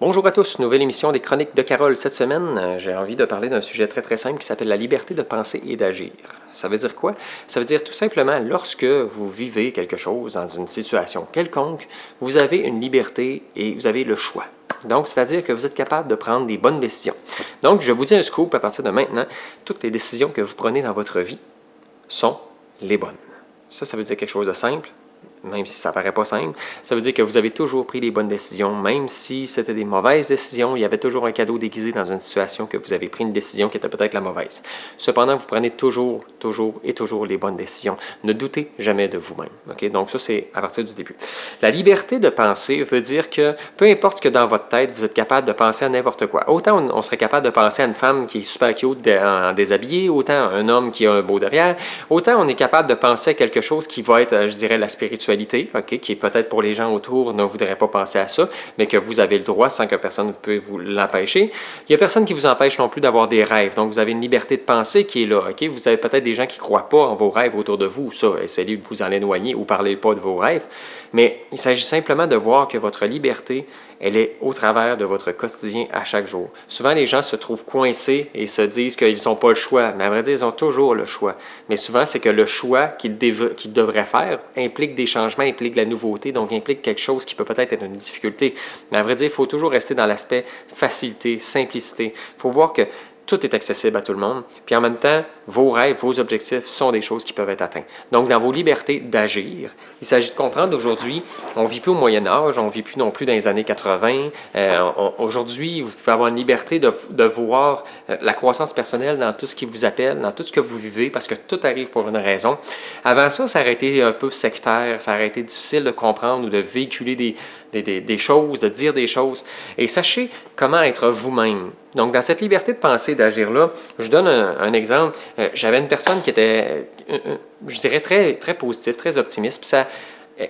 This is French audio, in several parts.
Bonjour à tous, nouvelle émission des Chroniques de Carole. Cette semaine, j'ai envie de parler d'un sujet très simple qui s'appelle la liberté de penser et d'agir. Ça veut dire quoi? Ça veut dire tout simplement, lorsque vous vivez quelque chose dans une situation quelconque, vous avez une liberté et vous avez le choix. Donc, c'est-à-dire que vous êtes capable de prendre des bonnes décisions. Donc, je vous dis un scoop à partir de maintenant, toutes les décisions que vous prenez dans votre vie sont les bonnes. Ça veut dire quelque chose de simple. Même si ça ne paraît pas simple, ça veut dire que vous avez toujours pris les bonnes décisions, même si c'était des mauvaises décisions, il y avait toujours un cadeau déguisé dans une situation que vous avez pris une décision qui était peut-être la mauvaise. Cependant, vous prenez toujours les bonnes décisions. Ne doutez jamais de vous-même. Okay? Donc ça, c'est à partir du début. La liberté de penser veut dire que peu importe ce que dans votre tête, vous êtes capable de penser à n'importe quoi. Autant on serait capable de penser à une femme qui est super cute en déshabillé, autant à un homme qui a un beau derrière, autant on est capable de penser à quelque chose qui va être, je dirais, la spiritualité. Okay, qui est peut-être pour les gens autour ne voudraient pas penser à ça, mais que vous avez le droit sans que personne ne peut vous l'empêcher. Il n'y a personne qui vous empêche non plus d'avoir des rêves. Donc, vous avez une liberté de penser qui est là. Okay? Vous avez peut-être des gens qui ne croient pas en vos rêves autour de vous. Ça, essayez de vous en éloigner ou parlez pas de vos rêves. Mais il s'agit simplement de voir que votre liberté, elle est au travers de votre quotidien à chaque jour. Souvent, les gens se trouvent coincés et se disent qu'ils n'ont pas le choix. Mais à vrai dire, ils ont toujours le choix. Mais souvent, c'est que le choix qu'ils devraient faire implique des changements, implique de la nouveauté, donc implique quelque chose qui peut peut-être être une difficulté. Mais à vrai dire, il faut toujours rester dans l'aspect facilité, simplicité. Il faut voir que tout est accessible à tout le monde. Puis en même temps, vos rêves, vos objectifs sont des choses qui peuvent être atteints. Donc, dans vos libertés d'agir, il s'agit de comprendre aujourd'hui, on ne vit plus au Moyen Âge, on ne vit plus non plus dans les années 80. Aujourd'hui, vous pouvez avoir une liberté de voir la croissance personnelle dans tout ce qui vous appelle, dans tout ce que vous vivez, parce que tout arrive pour une raison. Avant ça, ça aurait été un peu sectaire, ça aurait été difficile de comprendre ou de véhiculer des choses, de dire des choses. Et sachez comment être vous-même. Donc, dans cette liberté de penser, d'agir-là, je donne un exemple. J'avais une personne qui était, je dirais, très positive, très optimiste, puis ça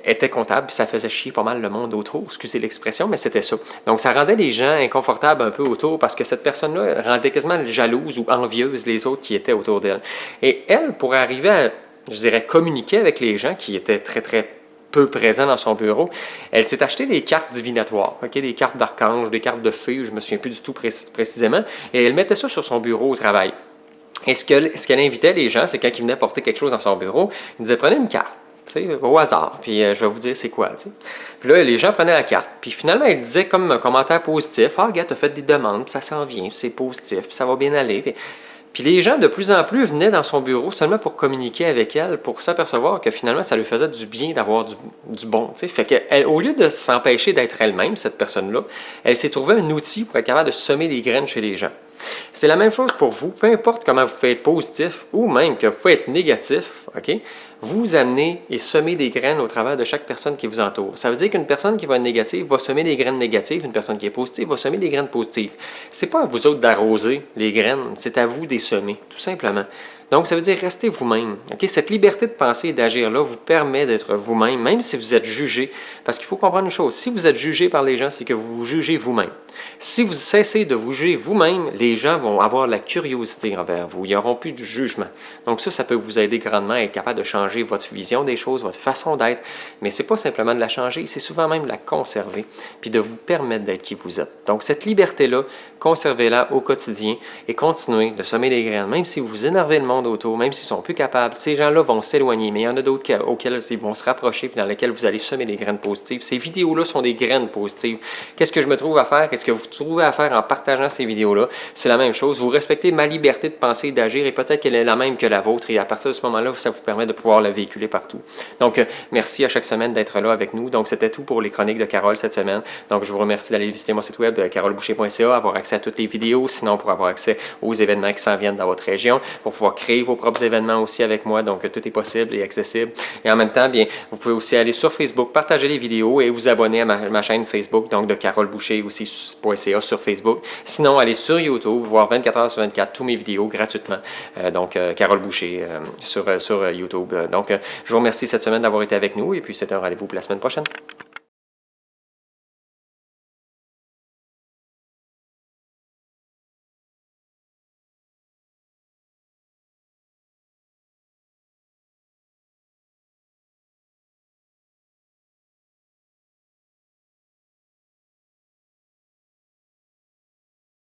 était comptable, puis ça faisait chier pas mal le monde autour, excusez l'expression, mais c'était ça. Donc, ça rendait les gens inconfortables un peu autour parce que cette personne-là rendait quasiment jalouse ou envieuse les autres qui étaient autour d'elle. Et elle, pour arriver à, je dirais, communiquer avec les gens qui étaient très peu présents dans son bureau, elle s'est acheté des cartes divinatoires, okay? Des cartes d'archanges, des cartes de fées, je ne me souviens plus du tout précisément, et elle mettait ça sur son bureau au travail. Et ce qu'elle invitait les gens, c'est quand ils venaient porter quelque chose dans son bureau, ils disaient « Prenez une carte ». Au hasard, puis je vais vous dire c'est quoi. T'sais. Puis là, les gens prenaient la carte. Puis finalement, elle disait comme un commentaire positif, « Ah, regarde, tu as fait des demandes, puis ça s'en vient, puis c'est positif, puis ça va bien aller. » Puis les gens, de plus en plus, venaient dans son bureau seulement pour communiquer avec elle, pour s'apercevoir que finalement, ça lui faisait du bien d'avoir du bon. T'sais. Fait qu'elle, au lieu de s'empêcher d'être elle-même, cette personne-là, elle s'est trouvée un outil pour être capable de semer des graines chez les gens. C'est la même chose pour vous, peu importe comment vous pouvez être positif ou même que vous pouvez être négatif, OK? Vous amenez et semez des graines au travers de chaque personne qui vous entoure. Ça veut dire qu'une personne qui va être négative va semer des graines négatives, une personne qui est positive va semer des graines positives. C'est pas à vous autres d'arroser les graines, c'est à vous de les semer, tout simplement. Donc, ça veut dire restez vous-même. Okay? Cette liberté de penser et d'agir-là vous permet d'être vous-même, même si vous êtes jugé. Parce qu'il faut comprendre une chose, si vous êtes jugé par les gens, c'est que vous vous jugez vous-même. Si vous cessez de vous juger vous-même, les gens vont avoir la curiosité envers vous. Il n'y aura plus de jugement. Donc ça peut vous aider grandement à être capable de changer votre vision des choses, votre façon d'être. Mais ce n'est pas simplement de la changer, c'est souvent même de la conserver, puis de vous permettre d'être qui vous êtes. Donc cette liberté-là, conservez-la au quotidien et continuez de semer des graines, même si vous énervez le monde autour, même s'ils sont plus capables, ces gens-là vont s'éloigner, mais il y en a d'autres auxquels ils vont se rapprocher puis dans lesquels vous allez semer des graines positives. Ces vidéos-là sont des graines positives. Qu'est-ce que je me trouve à faire? Qu'est-ce que vous trouvez à faire en partageant ces vidéos-là? C'est la même chose. Vous respectez ma liberté de penser et d'agir et peut-être qu'elle est la même que la vôtre et à partir de ce moment-là, ça vous permet de pouvoir la véhiculer partout. Donc, merci à chaque semaine d'être là avec nous. Donc, c'était tout pour les chroniques de Carole cette semaine. Donc, je vous remercie d'aller visiter mon site web caroleboucher.ca, avoir accès à toutes les vidéos, sinon pour avoir accès aux événements qui s'en viennent dans votre région, pour pouvoir créer vos propres événements aussi avec moi, donc tout est possible et accessible. Et en même temps, bien, vous pouvez aussi aller sur Facebook, partager les vidéos et vous abonner à ma chaîne Facebook, donc de Carole Boucher aussi.ca sur Facebook. Sinon, allez sur YouTube, voir 24 heures sur 24 tous mes vidéos gratuitement. Donc, Carole Boucher sur YouTube. Donc, je vous remercie cette semaine d'avoir été avec nous et puis c'est un rendez-vous pour la semaine prochaine.